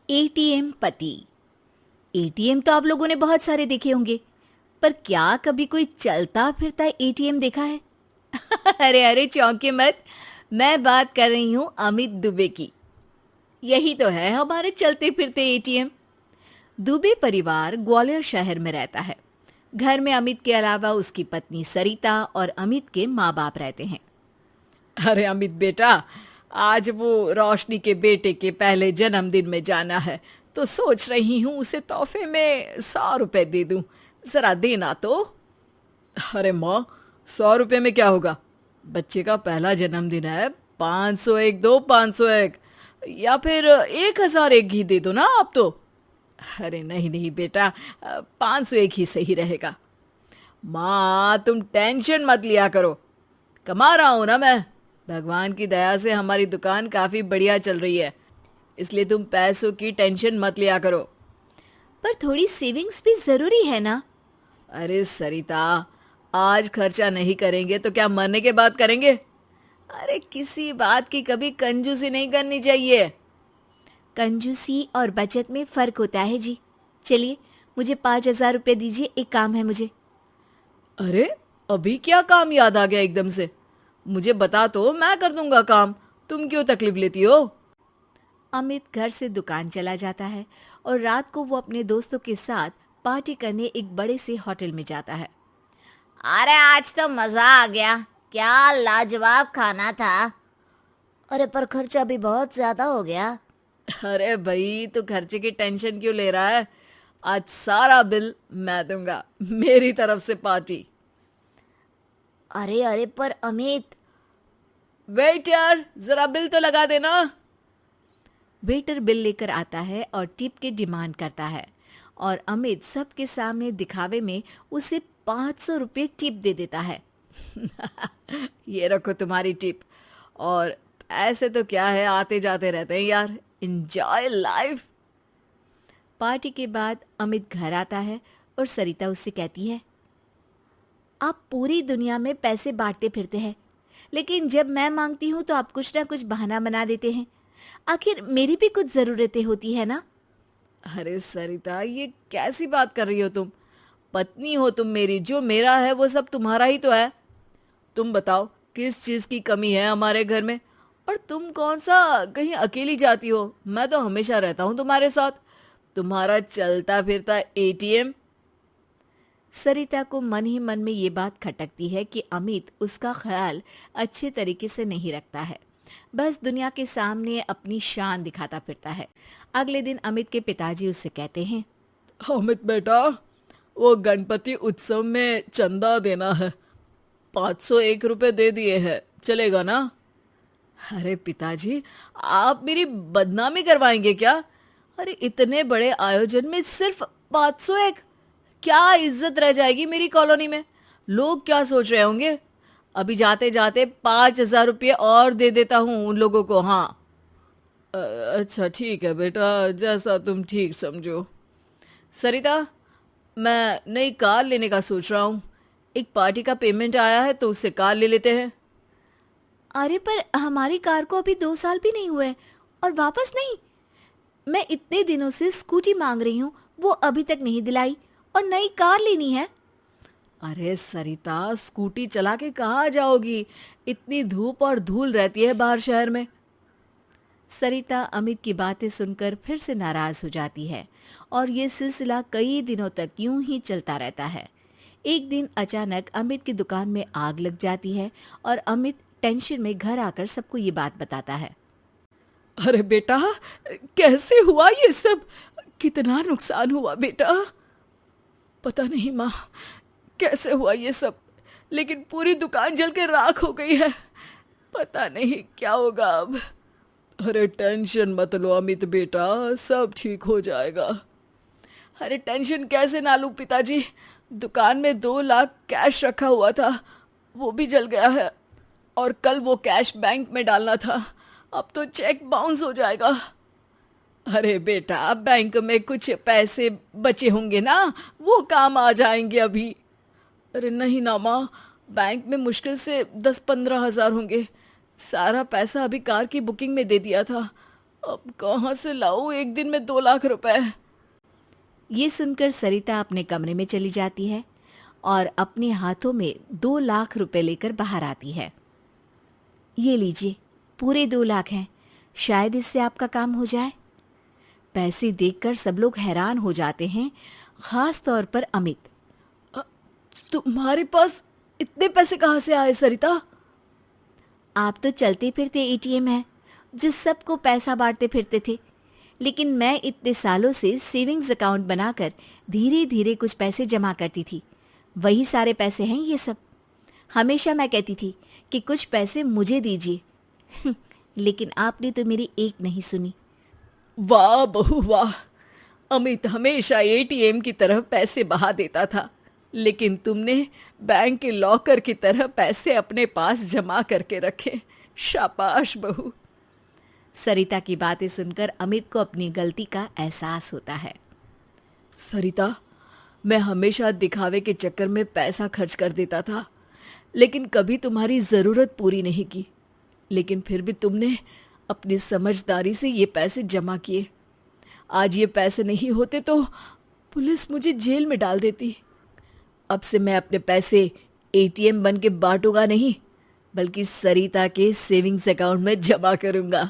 ATM पति। ATM तो आप लोगों ने बहुत सारे देखे होंगे, पर क्या कभी कोई चलता फिरता एटीएम देखा है? अरे अरे चौंके मत, मैं बात कर रही हूँ अमित दुबे की। यही तो है हमारे चलते फिरते एटीएम। दुबे परिवार ग्वालियर शहर में रहता है। घर में अमित के अलावा उसकी पत्नी सरिता और अमित के माँ बाप रहते हैं। अरे अमित बेटा, आज वो रोशनी के बेटे के पहले जन्मदिन में जाना है, तो सोच रही हूँ उसे तोहफे में 100 रुपए दे दूँ। जरा देना तो। अरे माँ, 100 रुपए में क्या होगा? बच्चे का पहला जन्मदिन है। 501 दो, 501, या फिर 1001 ही दे दो ना आप तो। अरे नहीं नहीं बेटा, 501 ही सही रहेगा। माँ तुम टेंशन मत लिया करो, कमा रहा हूं ना मैं। भगवान की दया से हमारी दुकान काफी बढ़िया चल रही है, इसलिए तुम पैसों की टेंशन मत लिया करो। पर थोड़ी सेविंग्स भी जरूरी है ना? अरे सरिता, आज खर्चा नहीं करेंगे तो क्या मरने के बाद करेंगे? अरे किसी बात की कभी कंजूसी नहीं करनी चाहिए। कंजूसी और बचत में फर्क होता है जी। चलिए, मुझे 5,000 रुपये दीजिए, एक काम है मुझे। अरे अभी क्या काम याद आ गया एकदम से? मुझे बता तो, मैं कर दूंगा काम। तुम क्यों तकलीफ लेती हो? अमित घर से दुकान चला जाता है और रात को वो अपने दोस्तों के साथ पार्टी करने एक बड़े से होटल में जाता है। अरे आज तो मजा आ गया, क्या लाजवाब खाना था। अरे पर खर्चा भी बहुत ज्यादा हो गया। अरे भाई, तू खर्चे की टेंशन क्यों ले रहा है? आज सारा बिल मैं दूंगा, मेरी तरफ से पार्टी। अरे अरे पर अमित। वेटर, जरा बिल तो लगा देना। वेटर बिल लेकर आता है और टिप की डिमांड करता है और अमित सबके सामने दिखावे में उसे 500 रुपये टिप दे देता है। ये रखो तुम्हारी टिप। और ऐसे तो क्या है, आते जाते रहते हैं यार। Enjoy life. पार्टी के बाद अमित घर आता है और सरिता उससे कहती है, आप पूरी दुनिया में पैसे बांटते फिरते हैं, लेकिन जब मैं मांगती हूँ तो आप कुछ ना कुछ बहाना बना देते हैं। आखिर मेरी भी कुछ ज़रूरतें होती है ना? अरे सरिता, ये कैसी बात कर रही हो तुम? पत्नी हो तुम मेरी, जो मेरा है वो सब तुम्हारा ही तो है। तुम बताओ किस चीज की कमी है हमारे घर में? और तुम कौन सा कहीं अकेली जाती हो? मैं तो हमेशा रहता हूँ तुम्हारे साथ। तुम्हारा चलता फिरता एटीएम। सरिता को मन ही मन में ये बात खटकती है कि अमित उसका ख्याल अच्छे तरीके से नहीं रखता है, बस दुनिया के सामने अपनी शान दिखाता फिरता है। अगले दिन अमित के पिताजी उससे कहते हैं, अमित बेटा, वो गणपति उत्सव में चंदा देना है। 501 रुपए दे दिए हैं, चलेगा ना? अरे पिताजी, आप मेरी बदनामी करवाएंगे क्या? अरे इतने बड़े आयोजन में सिर्फ 501? क्या इज्जत रह जाएगी मेरी कॉलोनी में? लोग क्या सोच रहे होंगे? अभी जाते जाते 5,000 रुपये और दे देता हूँ उन लोगों को। हाँ अच्छा ठीक है बेटा, जैसा तुम ठीक समझो। सरिता, मैं नई कार लेने का सोच रहा हूँ। एक पार्टी का पेमेंट आया है तो उससे कार ले लेते हैं। अरे पर हमारी कार को अभी 2 साल भी नहीं हुए और वापस नहीं। मैं इतने दिनों से स्कूटी मांग रही हूँ, वो अभी तक नहीं दिलाई, और नई कार लेनी है। अरे सरिता, स्कूटी चला के कहाँ जाओगी? इतनी धूप और धूल रहती है बाहर शहर में। सरिता अमित की बातें सुनकर फिर से नाराज हो जाती है और ये सिलसिला कई दिनों तक यूं ही चलता रहता है। एक दिन अचानक अमित की दुकान में आग लग जाती है और अमित टेंशन में घर आकर सबको ये बात बताता है। अरे बेटा, कैसे हुआ ये सब? कितना नुकसान हुआ बेटा? पता नहीं माँ, कैसे हुआ ये सब, लेकिन पूरी दुकान जल के राख हो गई है। पता नहीं क्या होगा अब। अरे टेंशन मत लो अमित बेटा, सब ठीक हो जाएगा। अरे टेंशन कैसे ना लूं पिताजी? दुकान में 2 लाख कैश रखा हुआ था, वो भी जल गया है। और कल वो कैश बैंक में डालना था, अब तो चेक बाउंस हो जाएगा। अरे बेटा, बैंक में कुछ पैसे बचे होंगे ना, वो काम आ जाएंगे अभी। अरे नहीं ना माँ, बैंक में मुश्किल से 10-15 हज़ार होंगे। सारा पैसा अभी कार की बुकिंग में दे दिया था। अब कहाँ से लाऊं एक दिन में 2 लाख रुपए? ये सुनकर सरिता अपने कमरे में चली जाती है और अपने हाथों में 2 लाख रुपए लेकर बाहर आती है। ये लीजिए, पूरे 2 लाख हैं, शायद इससे आपका काम हो जाए। पैसे देखकर सब लोग हैरान हो जाते हैं, खास तौर पर अमित। तुम्हारे पास इतने पैसे कहाँ से आए सरिता? आप तो चलते फिरते एटीएम हैं जो सबको पैसा बांटते फिरते थे, लेकिन मैं इतने सालों से सेविंग्स अकाउंट बनाकर धीरे धीरे कुछ पैसे जमा करती थी। वही सारे पैसे हैं ये सब। हमेशा मैं कहती थी कि कुछ पैसे मुझे दीजिए लेकिन आपने तो मेरी एक नहीं सुनी। वाह बहू वाह, अमित हमेशा एटीएम की तरह पैसे बहा देता था, लेकिन तुमने बैंक के लॉकर की तरह पैसे अपने पास जमा करके रखे। शाबाश बहू। सरिता की बातें सुनकर अमित को अपनी गलती का एहसास होता है। सरिता, मैं हमेशा दिखावे के चक्कर में पैसा खर्च कर देता था, लेकिन कभी तुम्हारी ज़रूरत पूरी नहीं की। लेकिन फिर भी तुमने अपनी समझदारी से ये पैसे जमा किए। आज ये पैसे नहीं होते तो पुलिस मुझे जेल में डाल देती। अब से मैं अपने पैसे एटीएम बन के बांटूंगा नहीं, बल्कि सरिता के सेविंग्स अकाउंट में जमा करूंगा।